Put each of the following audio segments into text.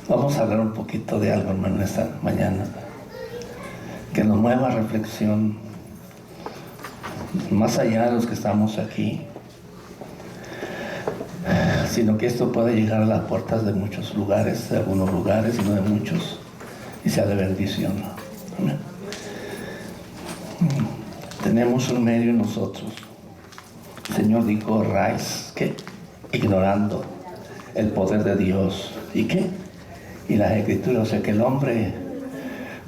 Vamos a hablar un poquito de algo, hermano, esta mañana, que nos mueva a reflexión, más allá de los que estamos aquí, sino que esto puede llegar a las puertas de muchos lugares, de algunos lugares y no de muchos, y sea de bendición. Amén. Tenemos un medio en nosotros. El Señor dijo, raíz, que ignorando el poder de Dios. ¿Y qué? Y las escrituras. O sea que el hombre,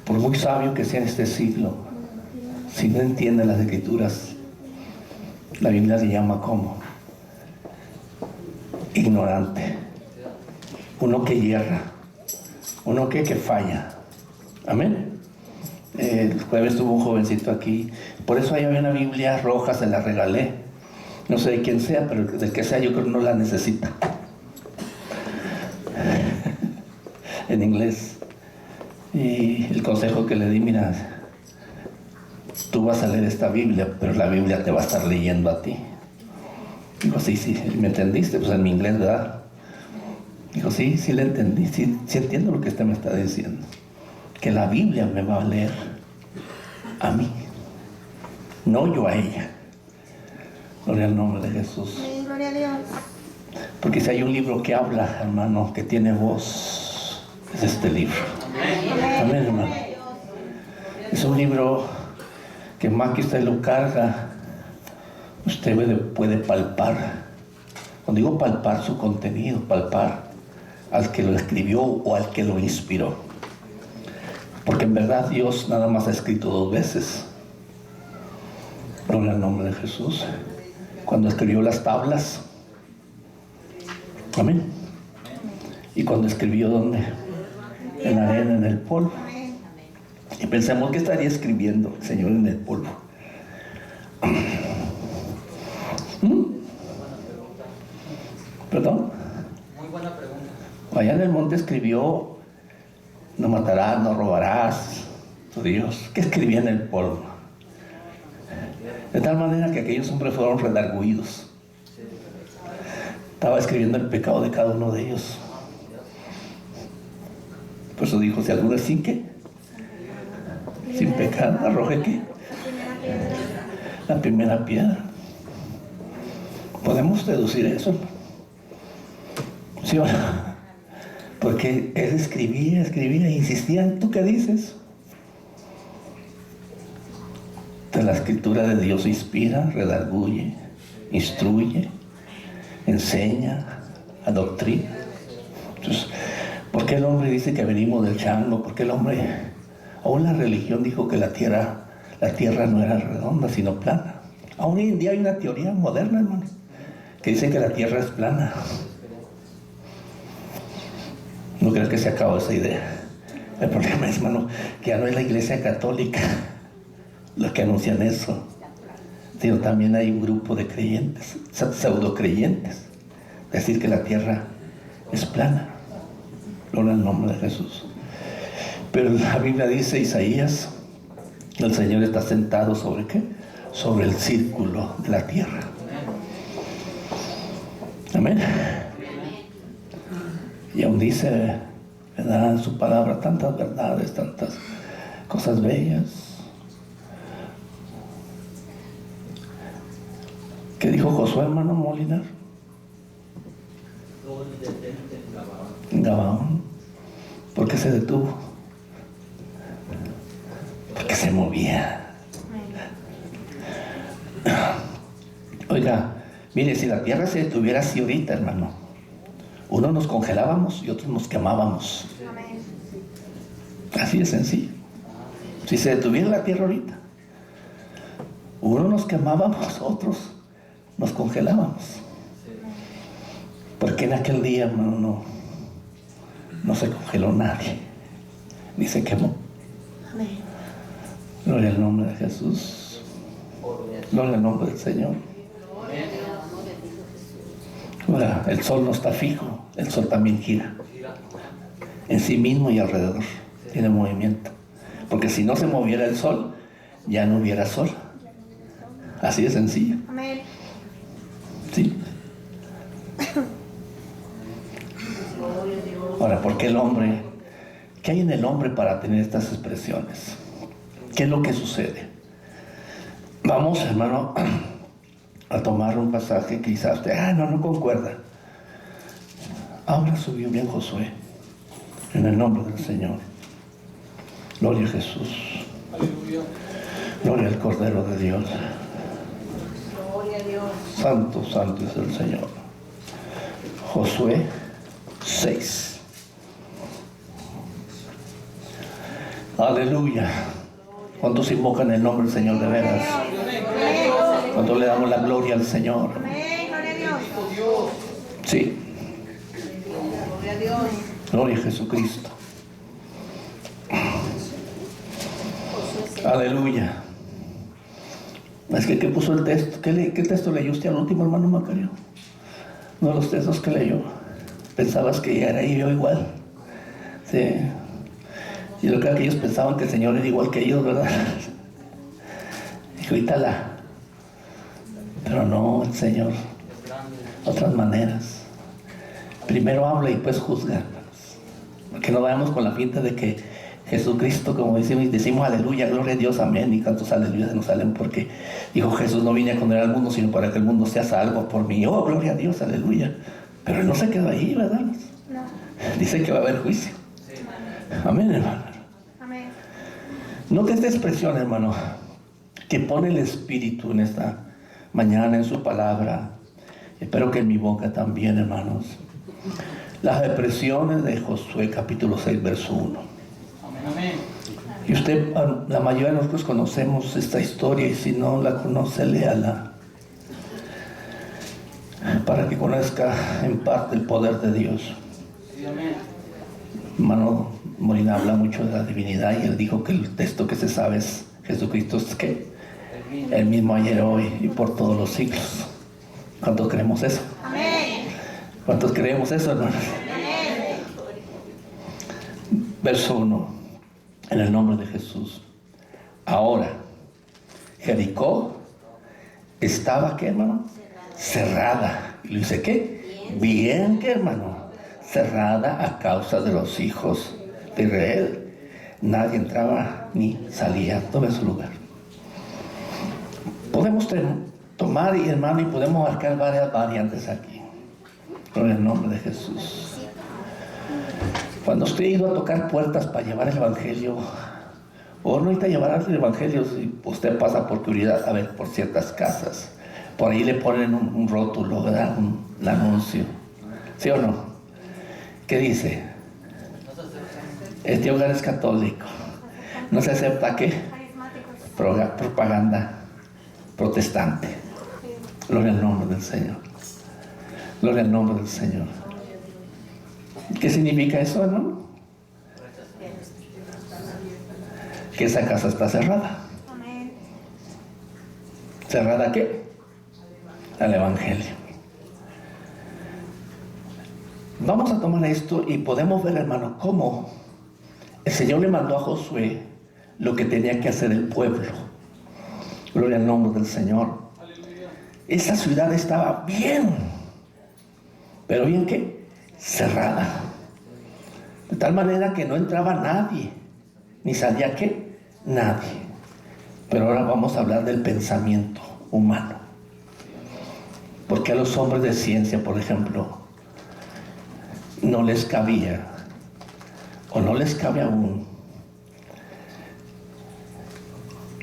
por muy sabio que sea en este siglo, si no entiende las escrituras, la Biblia le llama como ignorante. Uno que hierra, uno que falla. Amén. El jueves tuvo un jovencito aquí, por eso ahí había una Biblia roja, se la regalé. No sé de quién sea, pero del que sea yo creo que no la necesita. En inglés. Y el consejo que le di, mira, tú vas a leer esta Biblia, pero la Biblia te va a estar leyendo a ti. Digo, sí, ¿me entendiste? Pues en mi inglés, ¿verdad? Digo, sí, le entendí, sí entiendo lo que usted me está diciendo. Que la Biblia me va a leer a mí, no yo a ella. Gloria al nombre de Jesús. Gloria a Dios. Porque si hay un libro que habla, hermano, que tiene voz, es este libro. Amén, hermano. Es un libro que más que usted lo carga, usted puede palpar. Cuando digo palpar su contenido, palpar al que lo escribió o al que lo inspiró. Porque en verdad Dios nada más ha escrito 2 veces. Gloria al nombre de Jesús. Cuando escribió las tablas. Amén. Y cuando escribió, ¿dónde? En la arena, en el polvo. Y pensamos que estaría escribiendo el Señor en el polvo. ¿Perdón? Muy buena pregunta. Allá en el monte escribió, no matarás, no robarás, tu Dios. ¿Qué escribía en el polvo? De tal manera que aquellos hombres fueron redargüidos. Estaba escribiendo el pecado de cada uno de ellos. Por eso dijo, si alguno es sin qué, sin pecado, arroje qué, la primera piedra. Podemos deducir eso, ¿sí o no? Porque él escribía e insistía, ¿tú qué dices? La escritura de Dios inspira, redarguye, instruye, enseña, adoctrina. Entonces, ¿por qué el hombre dice que venimos del chango? ¿Por qué el hombre, aún la religión dijo que la tierra no era redonda, sino plana? Aún hoy en día hay una teoría moderna, hermano, que dice que la tierra es plana. No creo que se acabó esa idea. El problema es, hermano, que ya no es la iglesia católica los que anuncian eso, sino también hay un grupo de creyentes, pseudo creyentes, decir que la tierra es plana. Gloria al nombre de Jesús. Pero la Biblia dice, Isaías, el Señor está sentado sobre ¿qué? Sobre el círculo de la tierra. Amén. Y aún dice, ¿verdad?, en su palabra tantas verdades, tantas cosas bellas. ¿Qué dijo Josué, hermano Molinar? En Gabaón. ¿Por qué se detuvo? Porque se movía. Oiga, mire, si la tierra se detuviera así ahorita, hermano, uno nos congelábamos y otros nos quemábamos. Así de sencillo. Si se detuviera la tierra ahorita, uno nos quemábamos, otros nos congelábamos. Porque en aquel día, hermano, no se congeló nadie, ni se quemó. Amén. Gloria al nombre de Jesús. Gloria al nombre del Señor. Ahora, el sol no está fijo, el sol también gira en sí mismo y alrededor, tiene movimiento. Porque si no se moviera el sol, ya no hubiera sol. Así de sencillo. Amén. Sí. Ahora, ¿por qué el hombre? ¿Qué hay en el hombre para tener estas expresiones? ¿Qué es lo que sucede? Vamos, hermano, a tomar un pasaje que quizás usted, no concuerda. Ahora subió bien Josué, en el nombre del Señor. Gloria a Jesús. Aleluya. Gloria al Cordero de Dios. Gloria a Dios. Santo, santo es el Señor. Josué 6. Aleluya. ¿Cuántos invocan el nombre del Señor de veras? ¿Cuántos le damos la gloria al Señor? Amén, gloria a Dios. Dios. Sí, Gloria a Dios. gloria a Jesucristo. Aleluya. Es que, ¿qué puso el texto? ¿Qué texto leyó usted al último, hermano Macario? Uno de los textos que leyó. Pensabas que ya era yo igual. Sí. Y yo creo que ellos pensaban que el Señor era igual que ellos, ¿verdad? Dijo, ítala. Pero no, el Señor. Otras maneras. Primero habla y después juzga. Que no vayamos con la finta de que Jesucristo, como decimos aleluya, gloria a Dios, amén, y tantos aleluyas nos salen porque dijo Jesús, no vine a condenar al mundo, sino para que el mundo sea salvo por mí. Oh, gloria a Dios, aleluya. Pero él no se quedó ahí, ¿verdad? No. Dice que va a haber juicio. Amén, hermano. Amén. Note esta expresión, hermano, que pone el Espíritu en esta mañana en su palabra. Espero que en mi boca también, hermanos. Las expresiones de Josué capítulo 6, verso 1. Amén. Y usted, la mayoría de nosotros conocemos esta historia, y si no la conoce, léala. Para que conozca en parte el poder de Dios. Sí, amén. Hermano Molina habla mucho de la divinidad y él dijo que el texto que se sabe es Jesucristo es que el mismo ayer, hoy y por todos los siglos. ¿Cuántos creemos eso? Amén. ¿Cuántos creemos eso, hermanos? Amén. Verso 1. En el nombre de Jesús. Ahora, Jericó estaba, ¿qué, hermano? Cerrada. Y le dice, ¿qué? Bien, ¿qué, hermano? Cerrada a causa de los hijos de Israel. Nadie entraba ni salía. Tome su lugar. Podemos tomar, hermano, y podemos marcar varias variantes aquí. Con el nombre de Jesús. Cuando usted ha ido a tocar puertas para llevar el Evangelio, o no necesita llevar el Evangelio, si usted pasa por curiosidad, a ver, por ciertas casas, por ahí le ponen un rótulo, ¿verdad? Un anuncio. ¿Sí o no? ¿Qué dice? Este hogar es católico. No se acepta, ¿qué? Propaganda protestante. Gloria al nombre del Señor. Gloria al nombre del Señor. ¿Qué significa eso, hermano? Que esa casa está cerrada. Amén. ¿Cerrada a qué? Al Evangelio. Vamos a tomar esto y podemos ver, hermano, cómo el Señor le mandó a Josué lo que tenía que hacer el pueblo. Gloria al nombre del Señor. Esa ciudad estaba bien, pero bien ¿qué? Cerrada. De tal manera que no entraba nadie, ni salía ¿qué? Nadie. Pero ahora vamos a hablar del pensamiento humano. Porque a los hombres de ciencia, por ejemplo, no les cabía, o no les cabe aún,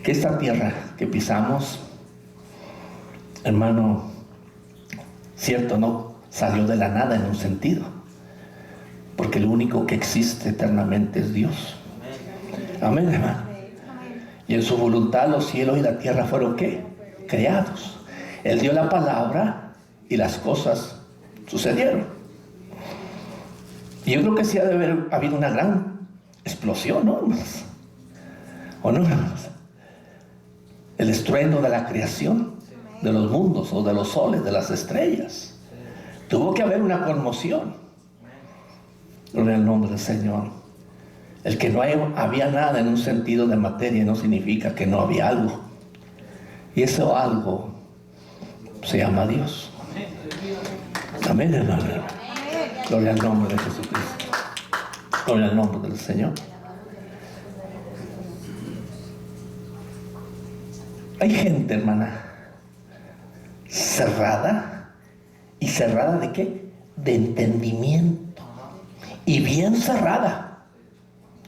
que esta tierra que pisamos, hermano, cierto, no salió de la nada en un sentido, porque lo único que existe eternamente es Dios. Amén, hermano. Y en su voluntad los cielos y la tierra fueron ¿qué? Creados. Él dio la palabra y las cosas sucedieron. Y yo creo que sí ha de haber habido una gran explosión, ¿no, hermanos? ¿O no, hermanos? El estruendo de la creación, de los mundos, o de los soles, de las estrellas. Tuvo que haber una conmoción. Gloria al nombre del Señor. El que no había nada en un sentido de materia no significa que no había algo. Y eso algo se llama Dios. Amén, hermano. Gloria al nombre de Jesucristo. Gloria al nombre del Señor. Hay gente, hermana, cerrada. ¿Y cerrada de qué? De entendimiento. Y bien cerrada.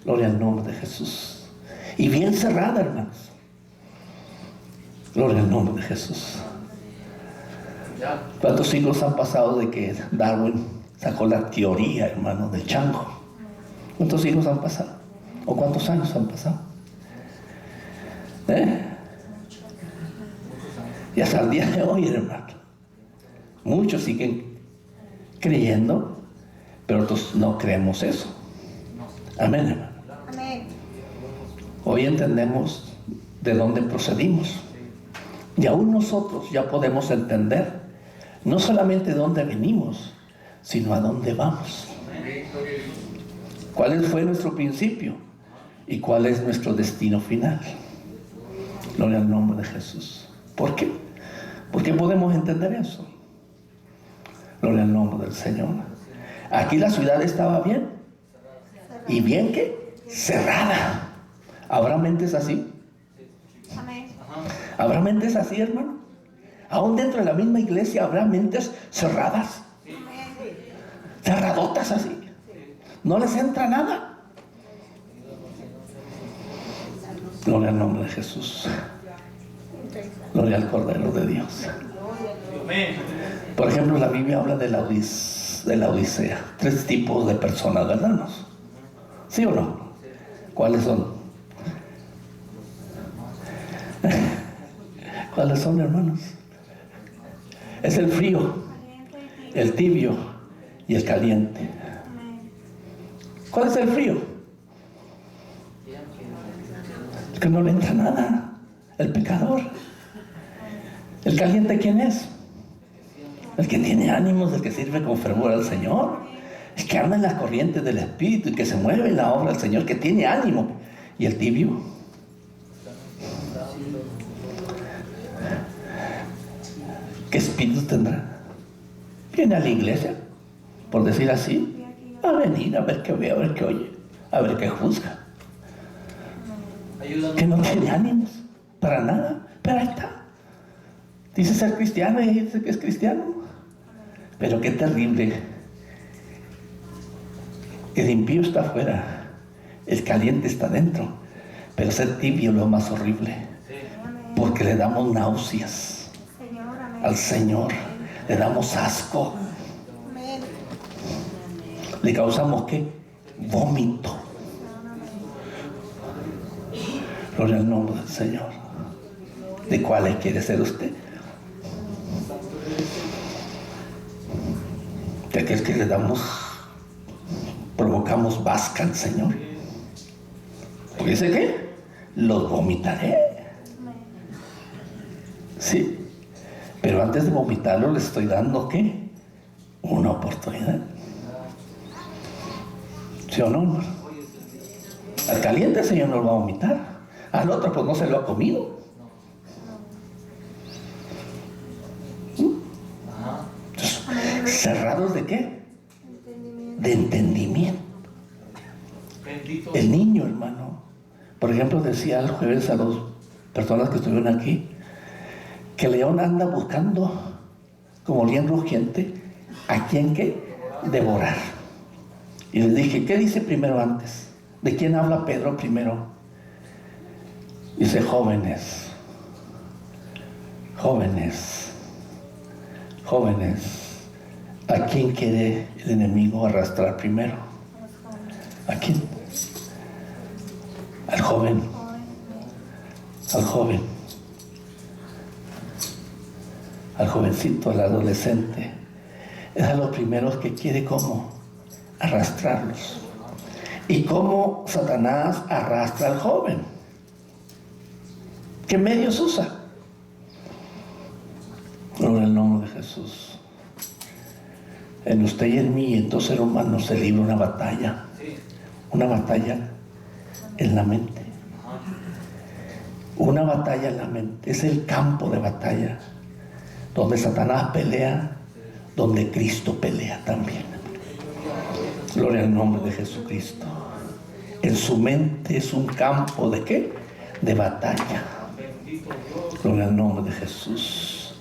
Gloria al nombre de Jesús. Y bien cerrada, hermanos. Gloria al nombre de Jesús. ¿Cuántos siglos han pasado de que Darwin sacó la teoría, hermano, del chango? ¿Cuántos siglos han pasado? ¿O cuántos años han pasado? Y hasta el día de hoy, hermano, muchos siguen creyendo, pero otros no creemos eso. Amén, hermano. Amén. Hoy entendemos de dónde procedimos. Y aún nosotros ya podemos entender no solamente de dónde venimos, sino a dónde vamos. ¿Cuál fue nuestro principio? ¿Y cuál es nuestro destino final? Gloria al nombre de Jesús. ¿Por qué? ¿Por qué podemos entender eso? Gloria al nombre del Señor. Aquí la ciudad estaba bien. ¿Y bien qué? Cerrada. ¿Habrá mentes así? Amén. ¿Habrá mentes así, hermano? Aún dentro de la misma iglesia habrá mentes cerradas. Cerradotas así. No les entra nada. Gloria al nombre de Jesús. Gloria al Cordero de Dios. Por ejemplo, la Biblia habla de la Odisea. 3 tipos de personas, ¿verdad? ¿Sí o no? ¿Cuáles son? ¿Cuáles son, hermanos? Es el frío, el tibio y el caliente. ¿Cuál es el frío? El que no le entra nada, el pecador. ¿El caliente quién es? El que tiene ánimos, el que sirve con fervor al Señor. El que anda en las corrientes del Espíritu y que se mueve en la obra del Señor, que tiene ánimo. ¿Y el tibio? ¿Qué espíritu tendrá? Viene a la iglesia, por decir así, a venir, a ver qué ve, a ver qué oye, a ver qué juzga. Que no tiene ánimos, para nada, pero ahí está. Dice ser cristiano y dice que es cristiano. Pero qué terrible. El impío está afuera, el caliente está dentro, pero ser tibio es lo más horrible, porque le damos náuseas al Señor, le damos asco, le causamos ¿qué? Vómito. Gloria al nombre del Señor. ¿De cuál quiere ser usted? De aquel que le provocamos vasca al Señor. Porque dice que los vomitaré. Sí. Pero antes de vomitarlo les estoy dando ¿qué? Una oportunidad. ¿Sí o no? Al caliente el Señor no lo va a vomitar. Al otro pues no se lo ha comido. Entonces, ¿cerrados de qué? De entendimiento. El niño, hermano. Por ejemplo, decía el jueves a las personas que estuvieron aquí, que León anda buscando, como león rugiente, ¿a quién qué? Devorar. Y les dije, ¿qué dice primero antes? ¿De quién habla Pedro primero? Dice, jóvenes, jóvenes, jóvenes. ¿A quién quiere el enemigo arrastrar primero? ¿A quién? Al joven. Al joven. Al jovencito, al adolescente. Es a los primeros que quiere ¿cómo? Arrastrarlos. ¿Y cómo Satanás arrastra al joven? ¿Qué medios usa? Gloria al nombre de Jesús. En usted y en mí y en todo ser humano se libra una batalla. Una batalla en la mente. Una batalla en la mente. Es el campo de batalla donde Satanás pelea, donde Cristo pelea también. Gloria al nombre de Jesucristo. En su mente es un campo ¿de qué? De batalla. Gloria al nombre de Jesús.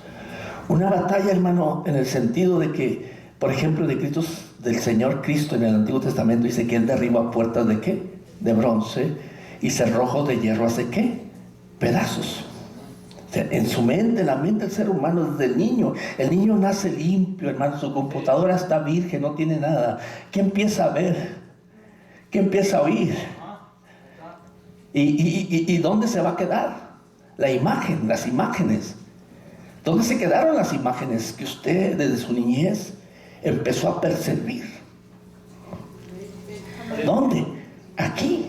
Una batalla, hermano, en el sentido de que, por ejemplo, del Señor Cristo en el Antiguo Testamento dice que Él derriba puertas ¿de qué? De bronce, y cerrojos de hierro hace ¿qué? Pedazos. O sea, en su mente, en la mente del ser humano, desde el niño nace limpio, hermano, su computadora está virgen, no tiene nada. ¿Qué empieza a ver? ¿Qué empieza a oír? ¿Y dónde se va a quedar? La imagen, las imágenes. ¿Dónde se quedaron las imágenes que usted desde su niñez empezó a percibir? ¿Dónde? Aquí.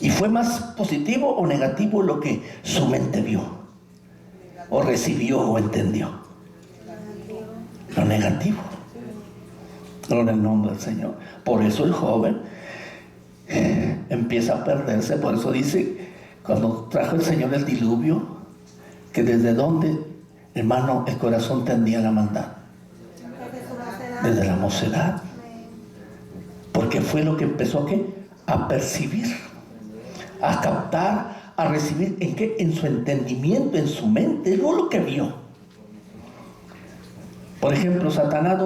¿Y fue más positivo o negativo lo que su mente vio? ¿O recibió o entendió? Lo negativo. Gloria al nombre del Señor. Por eso el joven empieza a perderse. Por eso dice, cuando trajo el Señor el diluvio, que desde donde, hermano, el corazón tendía a la maldad. Desde la mocedad. Porque fue lo que empezó a percibir, a captar, a recibir. ¿En qué? En su entendimiento, en su mente. Es lo que vio. Por ejemplo, Satanás,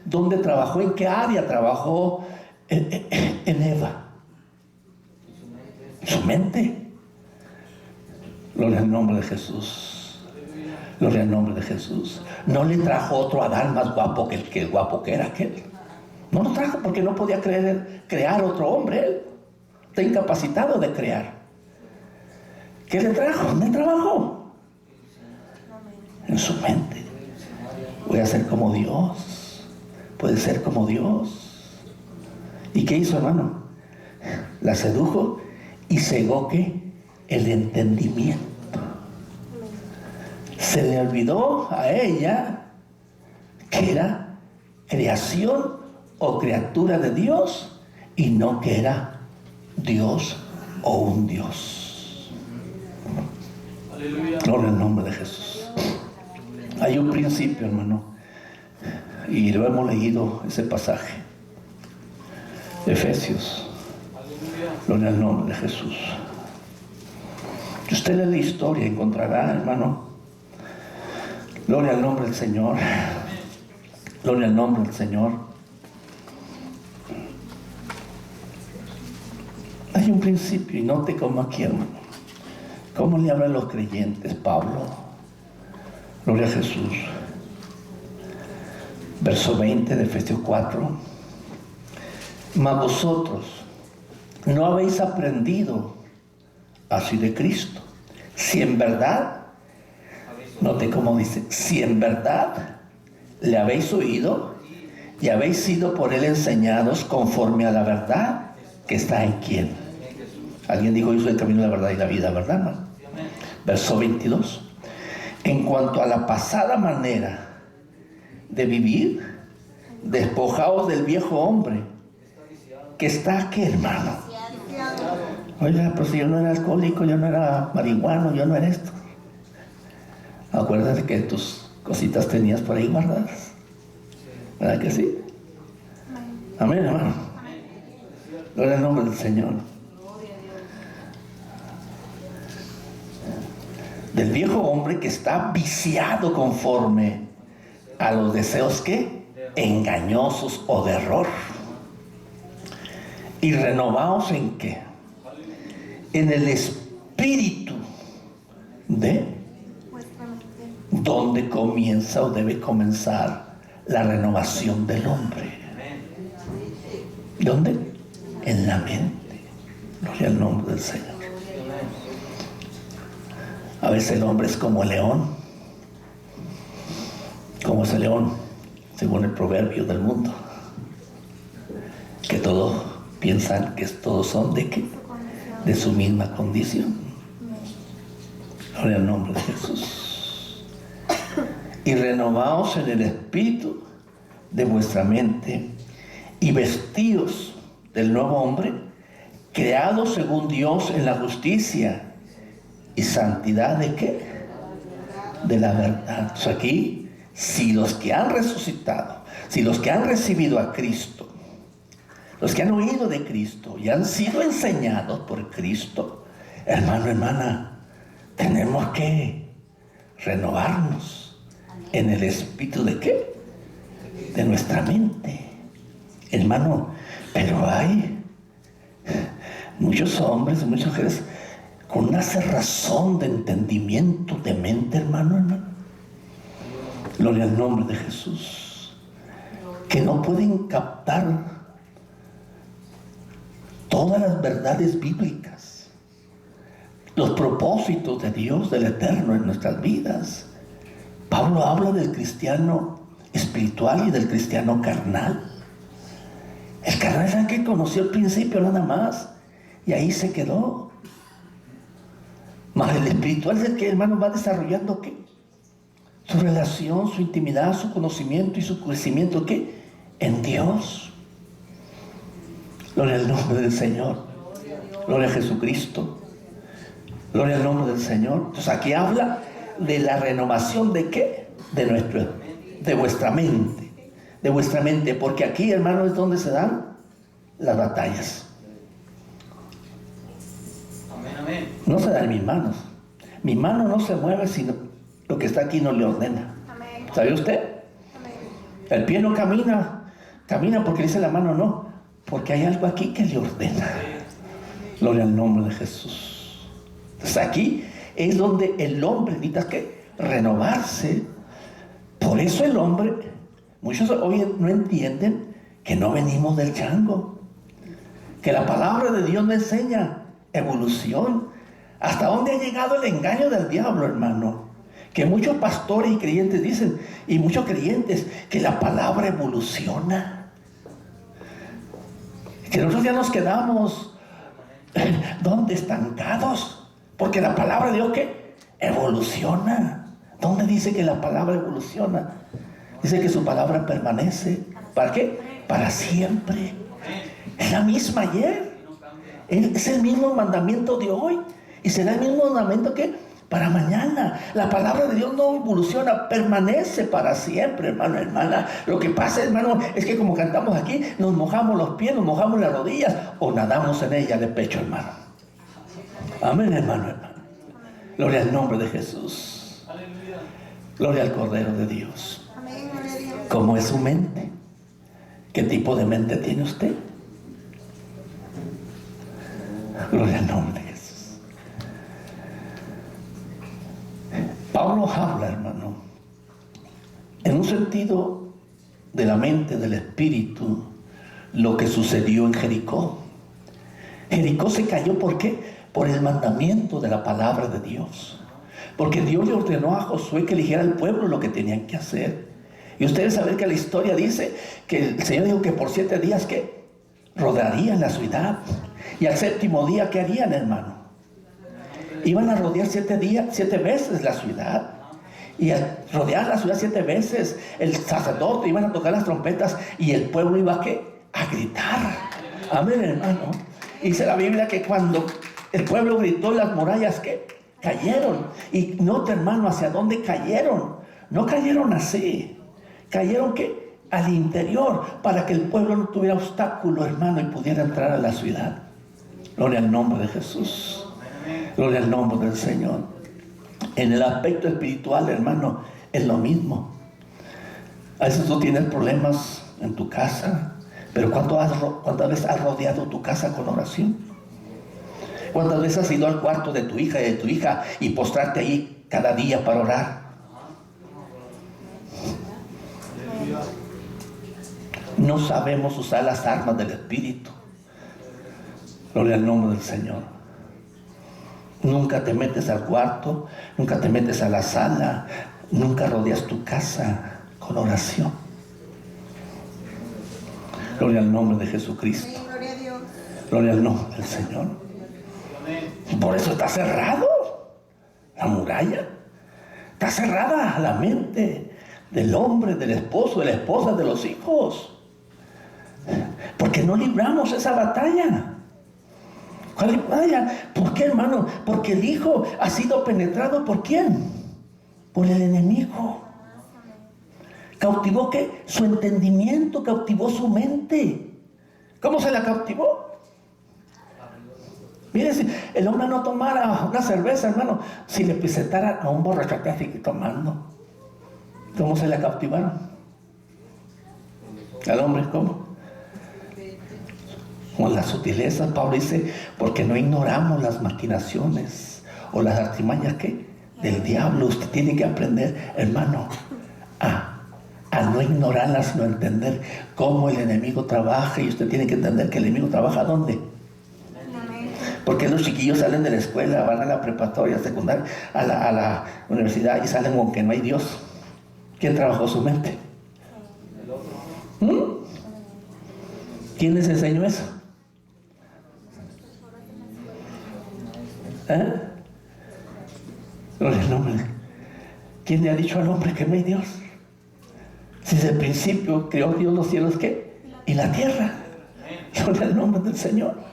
¿dónde trabajó? ¿En qué área trabajó en Eva? Su mente. Gloria al nombre de Jesús. Gloria al nombre de Jesús. No le trajo otro Adán más guapo que el guapo que era aquel. No lo trajo porque no podía crear otro hombre. Él está incapacitado de crear. ¿Qué le trajo? ¿Dónde trabajó? En su mente. Voy a ser como Dios. Puede ser como Dios. ¿Y qué hizo, hermano? La sedujo y cegó ¿qué? El entendimiento. Se le olvidó a ella que era creación o criatura de Dios y no que era Dios o un Dios. Aleluya. Gloria al nombre de Jesús. Hay un principio, hermano, y lo hemos leído ese pasaje. Efesios. Gloria al nombre de Jesús. Si usted lee la historia, encontrará, hermano, gloria al nombre del Señor. Gloria al nombre del Señor. Hay un principio, y note cómo aquí, hermano, cómo le hablan los creyentes, Pablo. Gloria a Jesús. Verso 20 de Efesios 4. Mas vosotros no habéis aprendido así de Cristo. Si en verdad, note cómo dice, si en verdad le habéis oído y habéis sido por él enseñados conforme a la verdad que está en quién. Alguien dijo, yo soy el camino, la verdad y la vida, ¿verdad, hermano? Verso 22. En cuanto a la pasada manera de vivir, despojaos del viejo hombre que está aquí, hermano. Oiga, pues si yo no era alcohólico, yo no era marihuano, yo no era esto. Acuérdate que tus cositas tenías por ahí guardadas. ¿Verdad que sí? Amén, hermano. Gloria al nombre del Señor. Del viejo hombre que está viciado conforme a los deseos ¿qué? Engañosos o de error. Y renovaos en ¿qué? En el espíritu de donde comienza o debe comenzar la renovación del hombre. ¿Dónde? En la mente. Gloria al nombre del Señor. A veces el hombre es como el león. Como es el león, según el proverbio del mundo. Que todos piensan que todos son de qué? De su misma condición. Gloria al nombre de Jesús. Y renovaos en el espíritu de vuestra mente y vestíos del nuevo hombre, creado según Dios en la justicia y santidad de qué? De la verdad. O sea, aquí, si los que han resucitado, si los que han recibido a Cristo, los que han oído de Cristo y han sido enseñados por Cristo, hermano, hermana, tenemos que renovarnos en el espíritu de ¿qué? De nuestra mente, hermano. Pero hay muchos hombres y muchas mujeres con una cerrazón de entendimiento, de mente, hermano, hermano. Gloria al nombre de Jesús. Que no pueden captar todas las verdades bíblicas, los propósitos de Dios, del Eterno en nuestras vidas. Pablo habla del cristiano espiritual y del cristiano carnal. El carnal es el que conoció el principio nada más y ahí se quedó. Mas el espiritual es el que, hermano, va desarrollando ¿qué? Su relación, su intimidad, su conocimiento y su crecimiento ¿qué? En Dios. Gloria al nombre del Señor. Gloria a Jesucristo. Gloria al nombre del Señor. Entonces aquí habla de la renovación de ¿qué? De vuestra mente. De vuestra mente. Porque aquí, hermano, es donde se dan las batallas. Amén, amén. No se dan en mis manos. Mi mano no se mueve sino lo que está aquí no le ordena. Amén. ¿Sabe usted? Amén. El pie no camina. Camina porque dice la mano no. Porque hay algo aquí que le ordena. Gloria al nombre de Jesús. Entonces aquí es donde el hombre necesita que renovarse. Por eso el hombre, muchos hoy no entienden que no venimos del chango. Que la palabra de Dios nos enseña evolución. ¿Hasta dónde ha llegado el engaño del diablo, hermano? Que muchos pastores y creyentes dicen, y muchos creyentes, que la palabra evoluciona. Que nosotros ya nos quedamos, ¿dónde? Estancados. Porque la palabra de Dios, ¿qué? Evoluciona. ¿Dónde dice que la palabra evoluciona? Dice que su palabra permanece. ¿Para qué? Para siempre. Es la misma ayer. Es el mismo mandamiento de hoy. Y será el mismo mandamiento que para mañana. La palabra de Dios no evoluciona, permanece para siempre, hermano, hermana. Lo que pasa, hermano, es que como cantamos aquí, nos mojamos los pies, nos mojamos las rodillas o nadamos en ella de pecho, hermano. Amén, hermano, hermano. Gloria al nombre de Jesús. Aleluya. Gloria al Cordero de Dios. Amén. Gloria a Dios. ¿Cómo es su mente? ¿Qué tipo de mente tiene usted? Gloria al nombre de Jesús. Pablo habla, hermano, en un sentido de la mente, del espíritu, lo que sucedió en Jericó. Jericó se cayó, ¿por qué? Por el mandamiento de la palabra de Dios. Porque Dios le ordenó a Josué que eligiera al pueblo lo que tenían que hacer. Y ustedes saben que la historia dice que el Señor dijo que por 7 días, ¿qué? Rodearían la ciudad. Y al 7º día, ¿qué harían, hermano? Iban a rodear 7 veces la ciudad. Y al rodear la ciudad 7 veces, el sacerdote iban a tocar las trompetas y el pueblo iba a ¿qué? A gritar. Amén, hermano. Y dice la Biblia que cuando el pueblo gritó, las murallas ¿qué? Cayeron. Y nota, hermano, ¿hacia dónde cayeron? No cayeron así. Cayeron ¿qué? Al interior, para que el pueblo no tuviera obstáculo, hermano, y pudiera entrar a la ciudad. Gloria al nombre de Jesús. Gloria al nombre del Señor. En el aspecto espiritual, hermano, es lo mismo. A veces tú tienes problemas en tu casa, pero ¿cuántas veces has rodeado tu casa con oración? ¿Cuántas veces has ido al cuarto de tu hija y de tu hija y postrarte ahí cada día para orar? No sabemos usar las armas del Espíritu. Gloria al nombre del Señor. Nunca te metes al cuarto, nunca te metes a la sala, nunca rodeas tu casa con oración. Gloria al nombre de Jesucristo. Amén. Gloria a Dios. Gloria al nombre del Señor. Por eso está cerrado la muralla. Está cerrada la mente del hombre, del esposo, de la esposa, de los hijos. Porque no libramos esa batalla. ¿Cuál batalla? ¿Por qué, hermano? Porque el hijo ha sido penetrado ¿por quién? Por el enemigo. Cautivó ¿qué? Su entendimiento, cautivó su mente. ¿Cómo se la cautivó? Miren, si el hombre no tomara una cerveza, hermano, si le presentara a un borrachote así tomando, ¿cómo se la cautivaron? Al hombre, ¿cómo? Con la sutileza. Pablo dice, porque no ignoramos las maquinaciones o las artimañas ¿qué? Del diablo. Usted tiene que aprender, hermano, a no ignorarlas, sino entender cómo el enemigo trabaja. Y usted tiene que entender que el enemigo trabaja ¿dónde? Porque los chiquillos salen de la escuela, van a la preparatoria, secundaria, a la universidad y salen con que no hay Dios. ¿Quién trabajó su mente? ¿Quién les enseñó eso? Gloria al nombre. ¿Quién le ha dicho al hombre que no hay Dios? Si desde el principio creó Dios los cielos, ¿qué? Y la tierra. Gloria al nombre del Señor.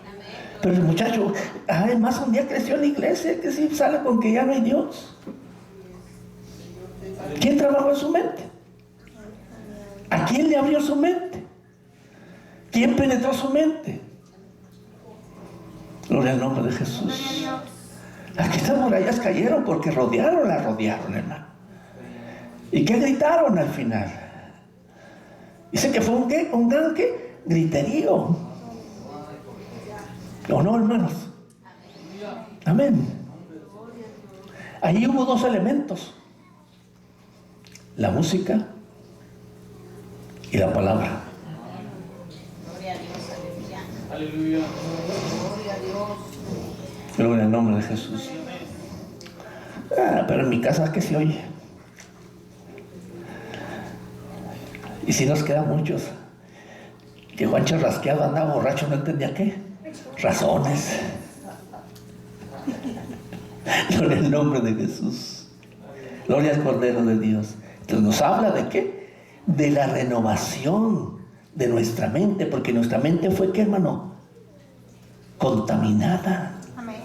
Pero el muchacho, además un día creció en la iglesia, que sí sale con que ya no hay Dios. ¿Quién trabajó en su mente? ¿A quién le abrió su mente? ¿Quién penetró su mente? Gloria al nombre de Jesús. Aquí estas murallas cayeron porque la rodearon, hermano. ¿Y qué gritaron al final? Dice que fue un gran ¿qué? Griterío. ¿O no, hermanos? Amén. Ahí hubo dos elementos: la música y la palabra. Gloria a Dios, Aleluya. Gloria a Dios. Gloria al nombre de Jesús. Pero en mi casa que se oye. Y si nos quedan muchos que Juan Churrasqueado andaba borracho, no entendía qué razones. Gloria al nombre de Jesús. Gloria al Cordero de Dios. Entonces nos habla de qué? De la renovación de nuestra mente, porque nuestra mente fue ¿qué, hermano? Contaminada. Amén.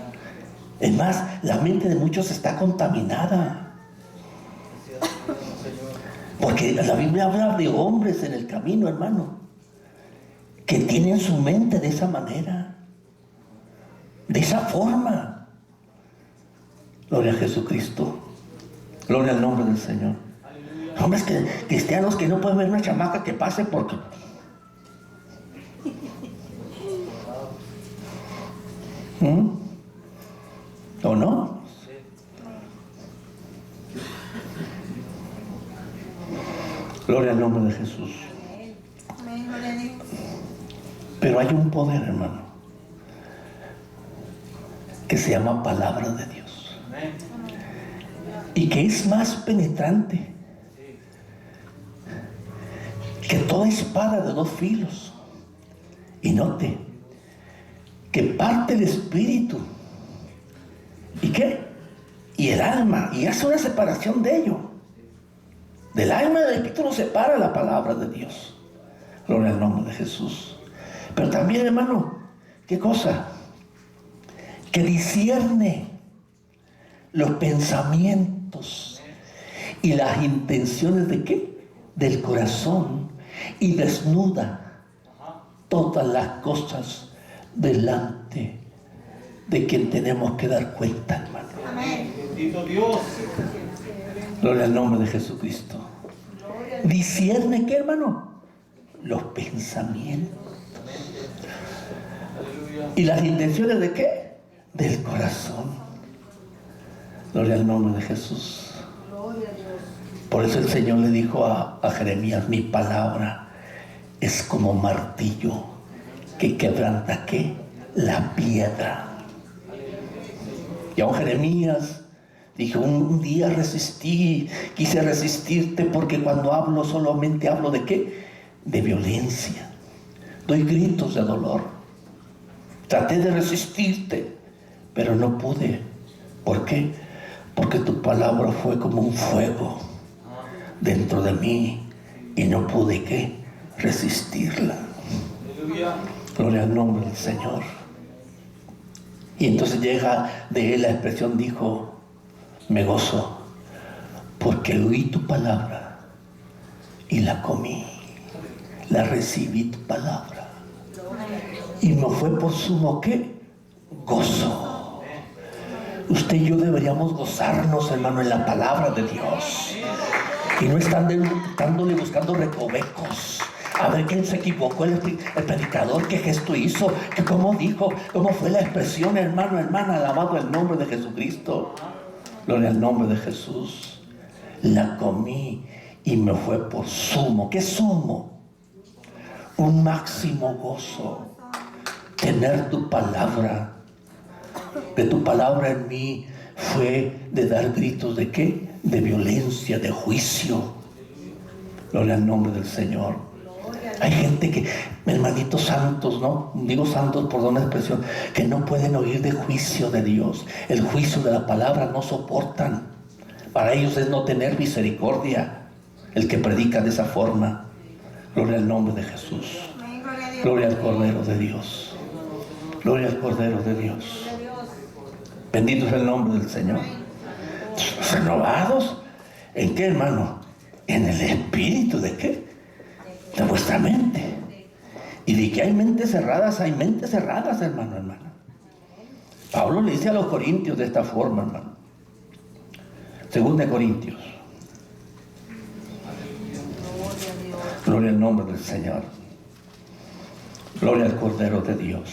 Es más, la mente de muchos está contaminada. Porque la Biblia habla de hombres en el camino, hermano, que tienen su mente de esa manera, de esa forma. Gloria a Jesucristo. Gloria al nombre del Señor. Hombres cristianos que no pueden ver una chamaca que pase porque... ¿O no? Gloria al nombre de Jesús. Amén, gloria a Dios. Pero hay un poder, hermano, que se llama palabra de Dios. Y que es más penetrante que toda espada de dos filos. Y note que parte el espíritu. ¿Y qué? Y el alma. Y hace una separación de ello. Del alma y del espíritu nos separa la palabra de Dios. Gloria al nombre de Jesús. Pero también, hermano, ¿qué cosa? Que discierne los pensamientos y las intenciones de qué? Del corazón. Y desnuda todas las cosas delante de quien tenemos que dar cuenta, hermano. Amén. Bendito Dios. Gloria al nombre de Jesucristo. Discierne qué, hermano? Los pensamientos. Aleluya. ¿Y las intenciones de qué? Del corazón. Gloria al nombre de Jesús. Por eso el Señor le dijo a Jeremías: mi palabra es como martillo que quebranta ¿qué? La piedra. Y aún Jeremías dijo: un día quise resistirte, porque cuando hablo solamente hablo de qué? De violencia. Doy gritos de dolor. Traté de resistirte, pero no pude. ¿Por qué? Porque tu palabra fue como un fuego dentro de mí y no pude ¿qué? Resistirla. Aleluya. Gloria al nombre del Señor. Y entonces llega de él la expresión, dijo: me gozo porque oí tu palabra y la comí, la recibí tu palabra. y me fue por sumo, ¿qué? Gozo. Usted y yo deberíamos gozarnos, hermano, en la palabra de Dios. Y no estándole buscando recovecos. A ver quién se equivocó, el predicador, qué gesto hizo, que cómo dijo, cómo fue la expresión, hermano, hermana, alabado el nombre de Jesucristo. Gloria al nombre de Jesús. La comí y me fue por sumo. ¿Qué sumo? Un máximo gozo. Tener tu palabra. Que tu palabra en mí fue de dar gritos de ¿qué? De violencia, de juicio. Gloria al nombre del Señor. Hay gente que, hermanitos santos, ¿no? Digo santos por una expresión, que no pueden oír de juicio de Dios. El juicio de la palabra no soportan. Para ellos es no tener misericordia el que predica de esa forma. Gloria al nombre de Jesús. Gloria al Cordero de Dios. Gloria al Cordero de Dios. Bendito es el nombre del Señor. Renovados. ¿En qué, hermano? En el espíritu de qué? De vuestra mente. Y de que hay mentes cerradas, hermano, hermana. Pablo le dice a los corintios de esta forma, hermano. Según de Corintios. Gloria al nombre del Señor. Gloria al Cordero de Dios.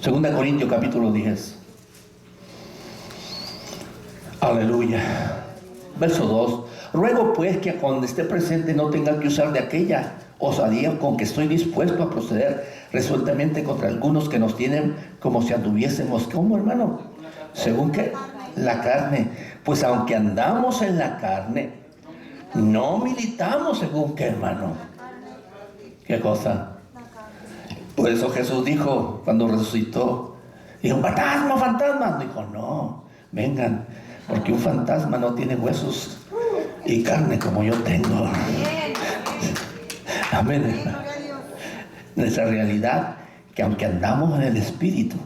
Según de Corintios capítulo 10. Aleluya. Verso 2. Ruego pues que cuando esté presente no tenga que usar de aquella osadía con que estoy dispuesto a proceder resueltamente contra algunos que nos tienen como si anduviésemos, ¿cómo, hermano? ¿Según qué? La carne. Pues aunque andamos en la carne, no militamos según qué, hermano. ¿Qué cosa? Por eso Jesús dijo, cuando resucitó, dijo, fantasma, fantasma. Dijo, no, vengan, porque un fantasma no tiene huesos y carne como yo tengo. Amén. Nuestra realidad, que aunque andamos en el espíritu,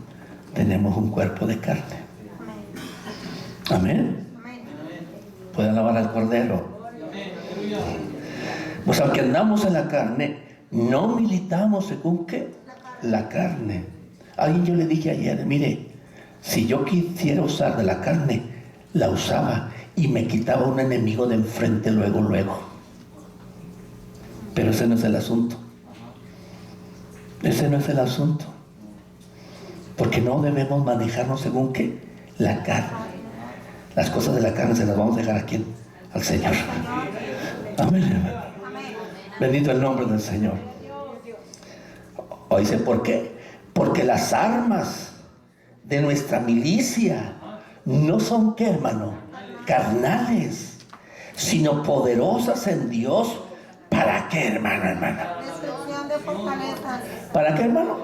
tenemos un cuerpo de carne. Amén. Pueden alabar al Cordero. Pues aunque andamos en la carne, no militamos según qué, la carne. Alguien yo le dije ayer, mire, si yo quisiera usar de la carne, la usaba y me quitaba un enemigo de enfrente luego. Pero ese no es el asunto. Ese no es el asunto. Porque no debemos manejarnos según qué, la carne. Las cosas de la carne se las vamos a dejar aquí al Señor. Amén. Bendito el nombre del Señor. O dice, ¿por qué? Porque las armas de nuestra milicia no son, ¿qué, hermano? Carnales, sino poderosas en Dios. ¿Para qué, hermano, hermana? Destrucción de fortalezas. ¿Para qué, hermano?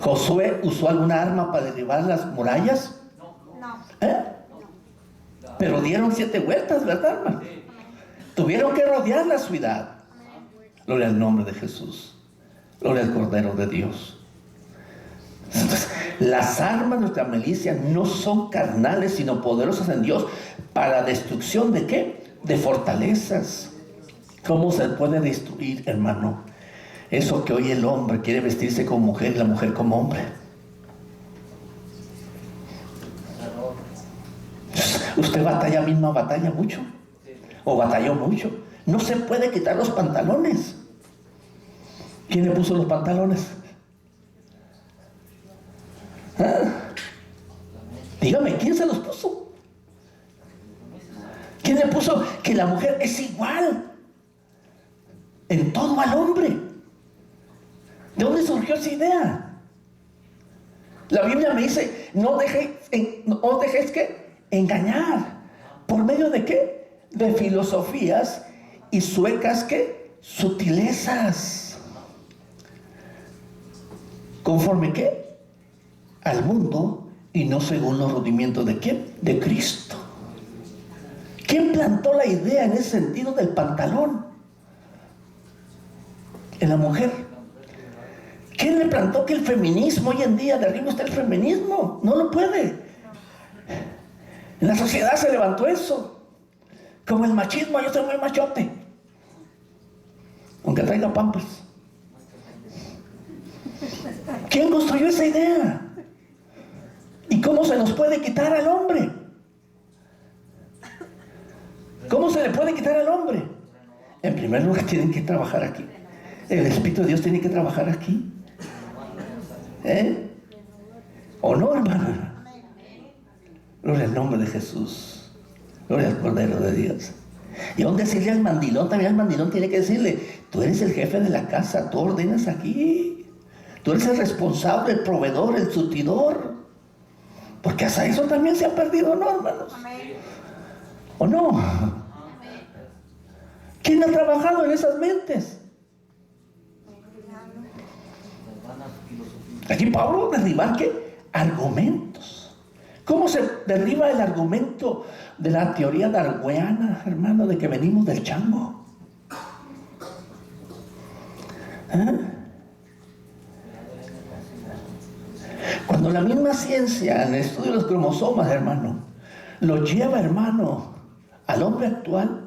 ¿Josué usó alguna arma para derribar las murallas? No. Pero dieron 7 vueltas, ¿verdad, hermano? Tuvieron que rodear la ciudad. Gloria al nombre de Jesús. Gloria al Cordero de Dios. Entonces, las armas de nuestra milicia no son carnales, sino poderosas en Dios para destrucción de ¿qué? De fortalezas. ¿Cómo se puede destruir, hermano? Eso que hoy el hombre quiere vestirse como mujer y la mujer como hombre. Usted batalla mucho. O batalló mucho. No se puede quitar los pantalones. ¿Quién le puso los pantalones? Dígame, ¿quién se los puso? ¿Quién le puso que la mujer es igual en todo al hombre? ¿De dónde surgió esa idea? La Biblia me dice, no dejéis que engañar. ¿Por medio de qué? De filosofías y suecas, ¿qué? Sutilezas. ¿Conforme qué? Al mundo y no según los rudimientos de ¿quién? De Cristo. ¿Quién plantó la idea en ese sentido del pantalón? En la mujer. ¿Quién le plantó que el feminismo hoy en día, de arriba está el feminismo? No lo puede. En la sociedad se levantó eso. Como el machismo, yo soy muy machote. Aunque traiga pampers. ¿Quién construyó esa idea? ¿Y cómo se nos puede quitar al hombre? ¿Cómo se le puede quitar al hombre? En primer lugar, tienen que trabajar aquí. El Espíritu de Dios tiene que trabajar aquí. ¿O no, hermano? Gloria al nombre de Jesús. Gloria al Cordero de Dios. Y aún decirle al mandilón, también al mandilón tiene que decirle: tú eres el jefe de la casa, tú ordenas aquí. Tú eres el responsable, el proveedor, el surtidor. Porque hasta eso también se ha perdido, ¿no, hermanos? ¿O no? ¿Quién ha trabajado en esas mentes? Aquí Pablo derribar ¿qué? Argumentos. ¿Cómo se derriba el argumento de la teoría darwiniana, hermano, de que venimos del chango? Cuando la misma ciencia, en el estudio de los cromosomas, hermano, lo lleva, hermano, al hombre actual,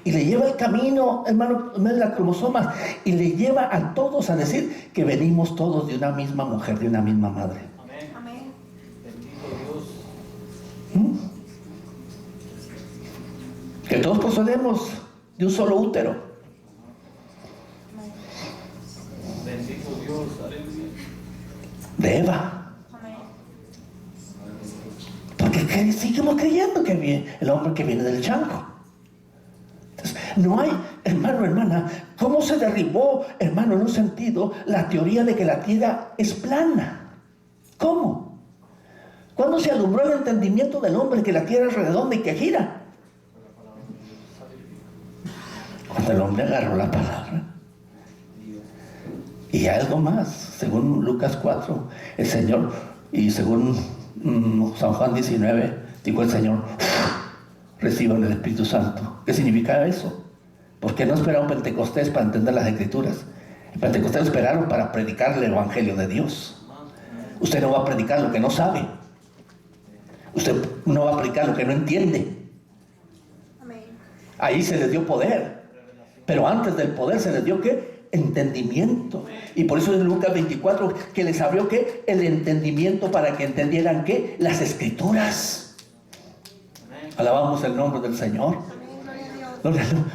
y le lleva el camino, hermano, de las cromosomas, y le lleva a todos a decir que venimos todos de una misma mujer, de una misma madre. Amén. Amén. Bendito Dios. Que todos procedemos de un solo útero. Bendito Dios. Aleluya. De Eva. Porque seguimos creyendo que viene el hombre que viene del chango. Entonces, no hay, hermano, hermana, ¿cómo se derribó, hermano, en un sentido, la teoría de que la tierra es plana? ¿Cómo? ¿Cuándo se alumbró el entendimiento del hombre que la tierra es redonda y que gira? Cuando el hombre agarró la palabra. Y algo más, según Lucas 4, el Señor, y según San Juan 19, dijo el Señor: reciban el Espíritu Santo. ¿Qué significa eso? Porque no esperaron Pentecostés para entender las Escrituras. El Pentecostés lo esperaron para predicar el Evangelio de Dios. Usted no va a predicar lo que no sabe. Usted no va a predicar lo que no entiende. Ahí se les dio poder. Pero antes del poder se les dio ¿qué? Entendimiento. Y por eso en Lucas 24 que les abrió ¿qué? El entendimiento para que entendieran ¿qué? Las Escrituras. Alabamos el nombre del Señor.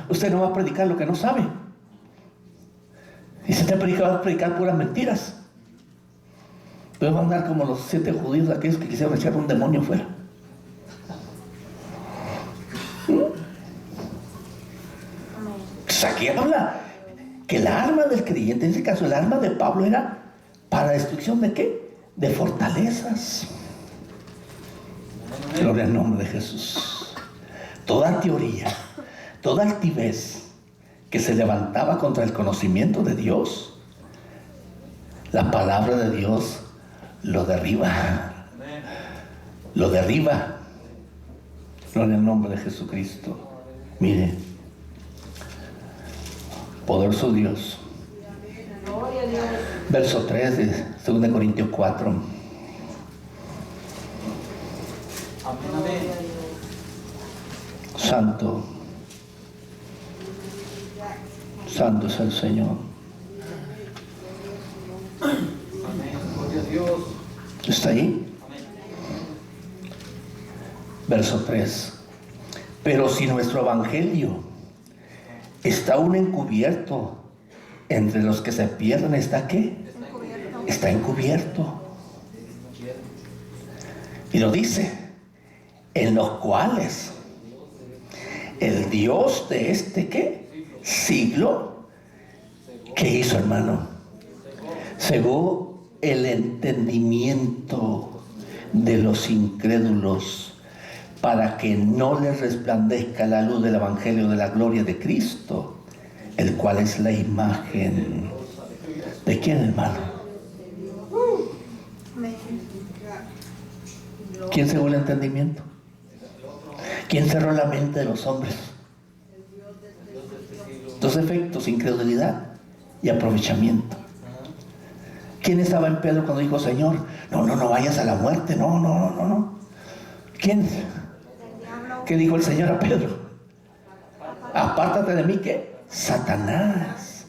Usted no va a predicar lo que no sabe. Y si usted va a predicar puras mentiras, entonces va a andar como los 7 judíos, aquellos que quisieron echar un demonio fuera. Pues aquí habla que el arma del creyente, en este caso el arma de Pablo, era para destrucción de ¿qué? De fortalezas. Gloria al nombre de Jesús. Toda teoría, toda altivez que se levantaba contra el conocimiento de Dios, la palabra de Dios lo derriba. Lo derriba. Gloria al nombre de Jesucristo. Mire, poderoso Dios. Verso 3 de 2 Corintios 4. Amén. Amén. Santo, santo es el Señor. Amén. Gloria a Dios. ¿Está ahí? Amén. Verso 3. Pero si nuestro evangelio está aún encubierto, entre los que se pierden, ¿está qué? Está encubierto. Y lo dice: en los cuales el Dios de este ¿qué? Siglo, ¿qué hizo, hermano? Cegó el entendimiento de los incrédulos para que no les resplandezca la luz del evangelio de la gloria de Cristo, el cual es la imagen ¿de quién, hermano? ¿Quién cegó el entendimiento? ¿Quién cerró la mente de los hombres? Dos efectos: incredulidad y aprovechamiento. ¿Quién estaba en Pedro cuando dijo: Señor, no vayas a la muerte? No. ¿Quién? ¿Qué dijo el Señor a Pedro? Apártate de mí, ¿qué? Satanás.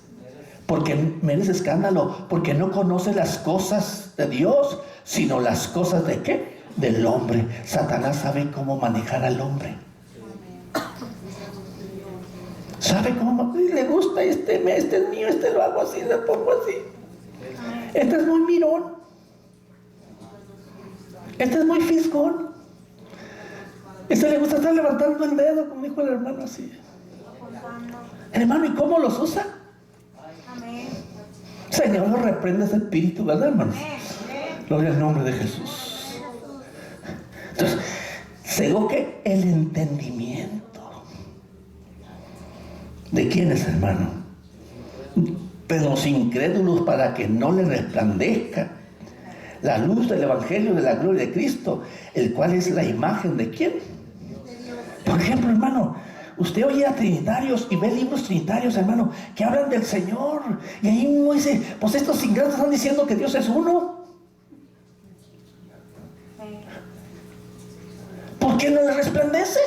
porque merece escándalo, porque no conoce las cosas de Dios, sino las cosas de ¿qué? Del hombre. Satanás sabe cómo manejar al hombre. Sabe cómo, le gusta este es mío, este lo hago así, le pongo así. Este es muy mirón. Este es muy fisgón. Este le gusta estar levantando el dedo, como dijo el hermano así. Hermano, ¿y cómo los usa? Amén. Señor, lo reprende ese espíritu, ¿verdad, hermanos? Gloria al nombre de Jesús. Entonces, cegó que el entendimiento. ¿De quién es, hermano? Pero los incrédulos, para que no le resplandezca la luz del Evangelio de la gloria de Cristo, el cual es la imagen de quién. Por ejemplo, hermano, usted oye a trinitarios y ve libros trinitarios, hermano, que hablan del Señor, y ahí uno dice, pues estos ingratos están diciendo que Dios es uno. ¿Por qué no le resplandece?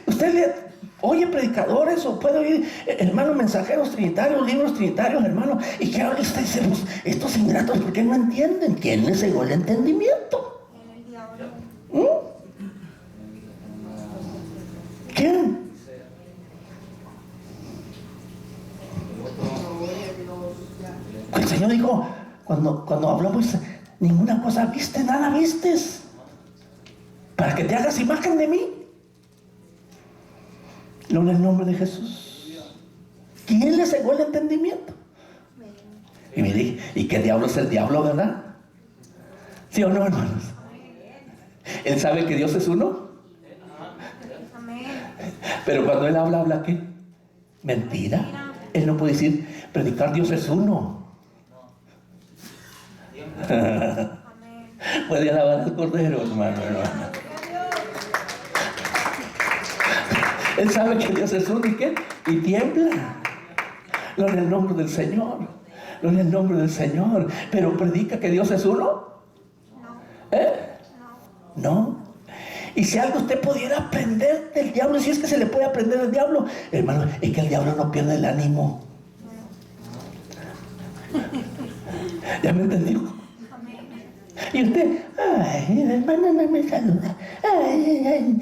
Usted oye predicadores o puede oír, hermano, mensajeros trinitarios, libros trinitarios, hermano, y que ahora usted dice, pues, estos ingratos, ¿por qué no entienden? ¿Quién les cegó el entendimiento? ¿Quién? El Señor dijo, cuando hablamos, ninguna cosa viste, nada vistes, para que te hagas imagen de mí. No en el nombre de Jesús. ¿Quién le cegó el entendimiento? Y me dije, ¿y qué diablo es el diablo, verdad? ¿Sí o no, hermanos? ¿Él sabe que Dios es uno? Pero cuando él ¿habla qué? Mentira. Él no puede decir, predicar Dios es uno. Puede alabar al Cordero, hermano. Él sabe que Dios es uno y ¿qué? Y tiembla. Gloria al nombre del Señor. Gloria al nombre del Señor. Pero predica que Dios es uno. No. Y si algo usted pudiera aprender del diablo, si es que se le puede aprender del diablo, hermano, es que el diablo no pierde el ánimo. ¿Ya me entendió? Y usted, ay, la hermana no me saluda. Ay,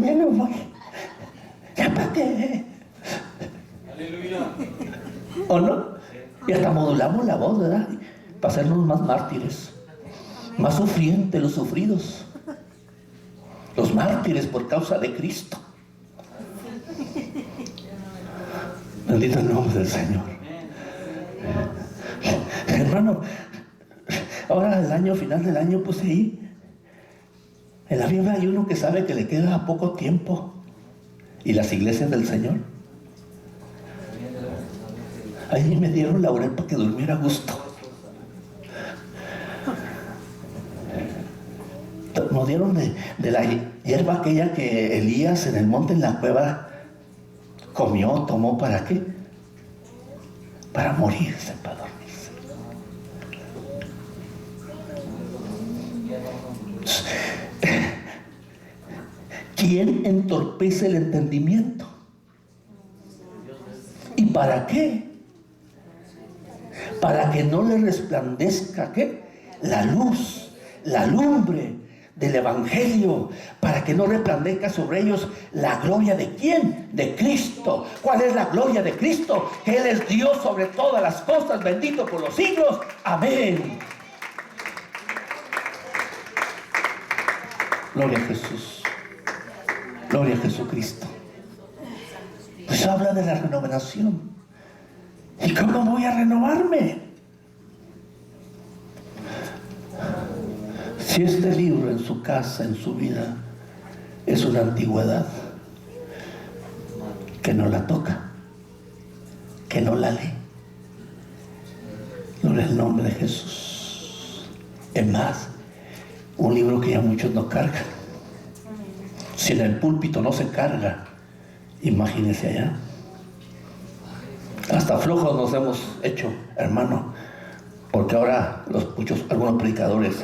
ya no voy. Ya para qué. Aleluya. ¿O no? Y hasta modulamos la voz, ¿verdad? Para hacernos más mártires, más sufrientes los sufridos, los mártires por causa de Cristo. Bendito el nombre del Señor. Hermano, ahora el final del año, pues ahí en la Biblia hay uno que sabe que le queda poco tiempo. Y las iglesias del Señor, ahí me dieron laurel para que durmiera a gusto. Nos dieron de la hierba aquella que Elías en el monte, en la cueva, comió, tomó. ¿Para qué? Para morirse, para dormirse. ¿Quién entorpece el entendimiento? ¿Y para qué? Para que no le resplandezca ¿qué? La luz, la lumbre del Evangelio, para que no resplandezca sobre ellos la gloria de ¿quién? De Cristo. ¿Cuál es la gloria de Cristo? Que Él es Dios sobre todas las cosas, bendito por los siglos. Amén. Gloria a Jesús. Gloria a Jesucristo. Pues habla de la renovación. ¿Y cómo voy a renovarme? Si este libro en su casa, en su vida, es una antigüedad, que no la toca, que no la lee. Gloria al nombre de Jesús. Es más, un libro que ya muchos no cargan. Si en el púlpito no se carga, imagínese allá. Hasta flojos nos hemos hecho, hermano, porque ahora algunos predicadores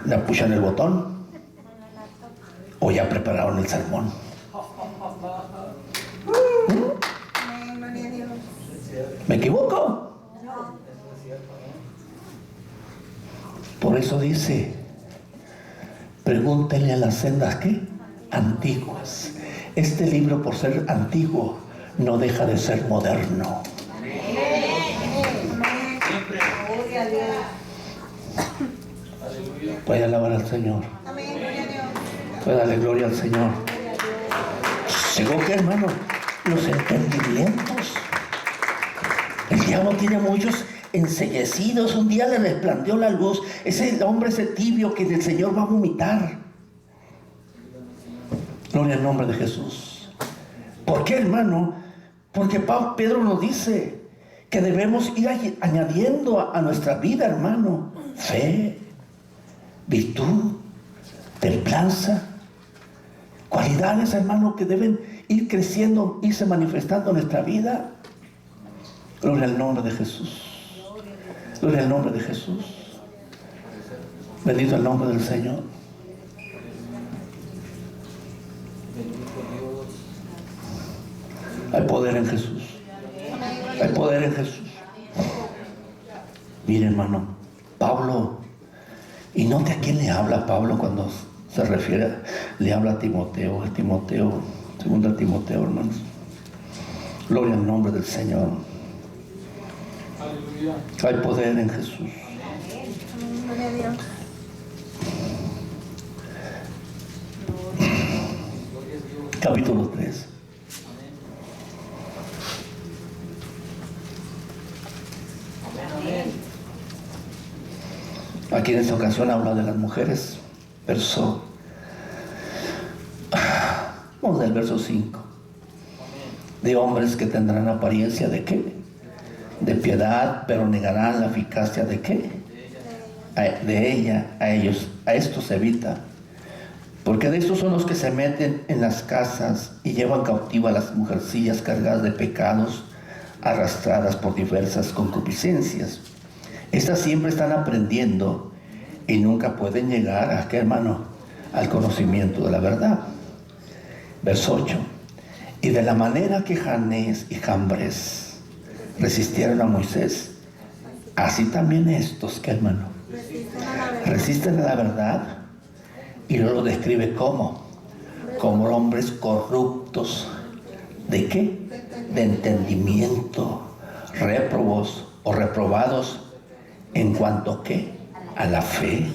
le apuchan el botón, o ¿O ya prepararon el sermón? Amén, gloria a Dios. ¿Me equivoco? No. Por eso dice, pregúntenle a las sendas, ¿qué? Antiguas. Este libro, por ser antiguo, no deja de ser moderno. Gloria a Dios. Puede alabar al Señor. Amén, gloria a Dios. Puede darle gloria al Señor. Llegó que, hermano, los entendimientos. El diablo tiene muchos enceguecidos. Un día le resplandeció la luz. Ese hombre, ese tibio que el Señor va a vomitar. Gloria al nombre de Jesús. ¿Por qué, hermano? Porque Pedro nos dice que debemos ir añadiendo a nuestra vida, hermano, fe, virtud, templanza, cualidades, hermano, que deben ir creciendo, irse manifestando en nuestra vida. Gloria al nombre de Jesús. Gloria al nombre de Jesús. Bendito el nombre del Señor. Hay poder en Jesús. Hay poder en Jesús. Mire, hermano, Pablo, y note a quién le habla Pablo cuando se refiere, le habla a Timoteo, segundo a Timoteo, hermanos. Gloria al nombre del Señor. Aleluya. Hay poder en Jesús. Amén, gloria a Dios. Capítulo 3. Aquí en esta ocasión habla de las mujeres. Vamos al verso 5. De hombres que tendrán apariencia de qué? De piedad, pero negarán la eficacia de qué? De ella, a ellos. A estos se evita. Porque de estos son los que se meten en las casas y llevan cautiva a las mujercillas cargadas de pecados, arrastradas por diversas concupiscencias. Estas siempre están aprendiendo y nunca pueden llegar a ¿qué, hermano? Al conocimiento de la verdad. Verso 8. Y de la manera que Janés y Jambres resistieron a Moisés, así también estos, ¿qué, hermano? Resisten a la verdad. Y luego lo describe como hombres corruptos. ¿De qué? De entendimiento, réprobos o reprobados en cuanto ¿qué? A la fe.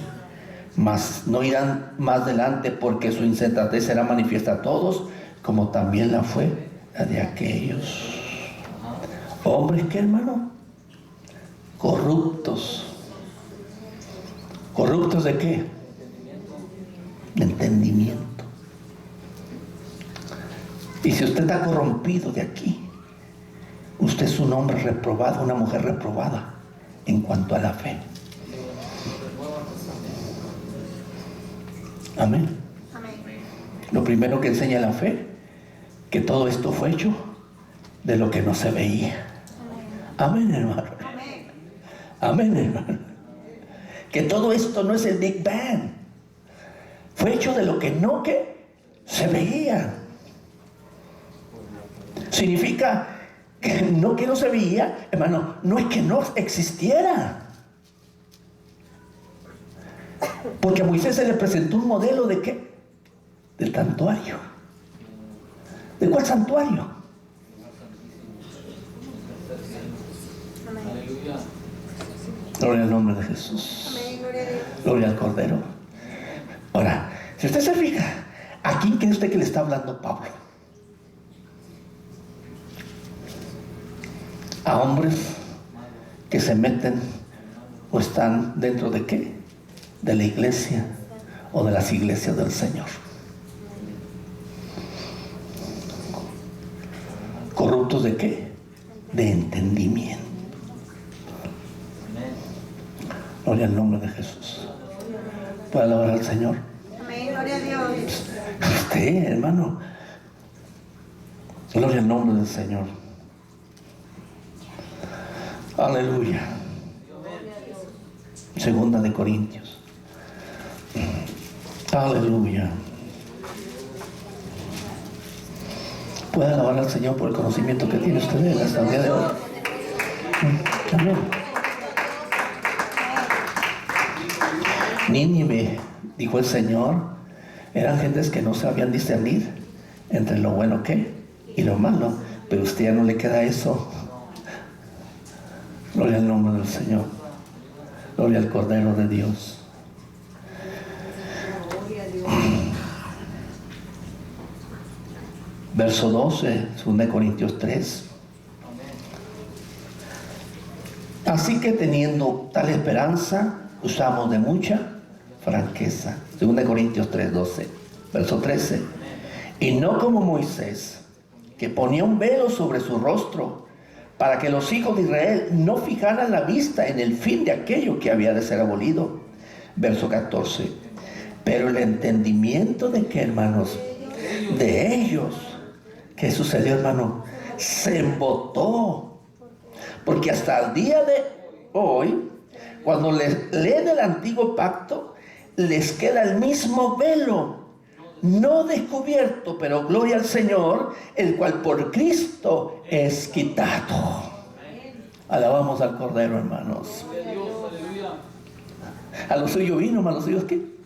Mas no irán más adelante, porque su insensatez será manifiesta a todos, como también la fue la de aquellos. Hombres, ¿qué, hermano? Corruptos. ¿Corruptos de qué? De entendimiento. Y si usted está corrompido de aquí, usted es un hombre reprobado, una mujer reprobada en cuanto a la fe. Amén. Amén. Lo primero que enseña la fe, que todo esto fue hecho de lo que no se veía. Amén, hermano. Amén. Amén, hermano. Que todo esto no es el Big Bang. Fue hecho de lo que no que se veía. Significa que no se veía, hermano, no es que no existiera. Porque a Moisés se le presentó un modelo de qué? Del santuario. ¿De cuál santuario? Aleluya. Gloria al nombre de Jesús. Amén, gloria a Dios. Gloria al Cordero. Ahora, si usted se fija, ¿a quién cree usted que le está hablando Pablo? A hombres que se meten o están dentro de qué? De la iglesia o de las iglesias del Señor. ¿Corruptos de qué? De entendimiento. Gloria al nombre de Jesús. ¿Puede alabar al Señor? Amén, gloria a Dios. Usted, hermano. Gloria al nombre del Señor. Aleluya. Segunda de Corintios. Aleluya. Puede alabar al Señor por el conocimiento que tiene usted de él hasta el día de hoy. Amén. Nínive, dijo el Señor, eran gentes que no sabían discernir entre lo bueno que y lo malo, pero a usted ya no le queda eso. Gloria al nombre del Señor, gloria al Cordero de Dios. Verso 12, 2 Corintios 3. Así que teniendo tal esperanza, usamos de mucha franqueza. 2 Corintios 3, 12. Verso 13. Y no como Moisés, que ponía un velo sobre su rostro, para que los hijos de Israel no fijaran la vista en el fin de aquello que había de ser abolido. Verso 14. Pero el entendimiento de que, hermanos, de ellos, ¿qué sucedió, hermano? Se embotó. Porque hasta el día de hoy, cuando les leen el antiguo pacto, les queda el mismo velo, no descubierto, pero gloria al Señor, el cual por Cristo es quitado. Alabamos al Cordero, hermanos. A lo suyo vino, a los suyos ¿qué?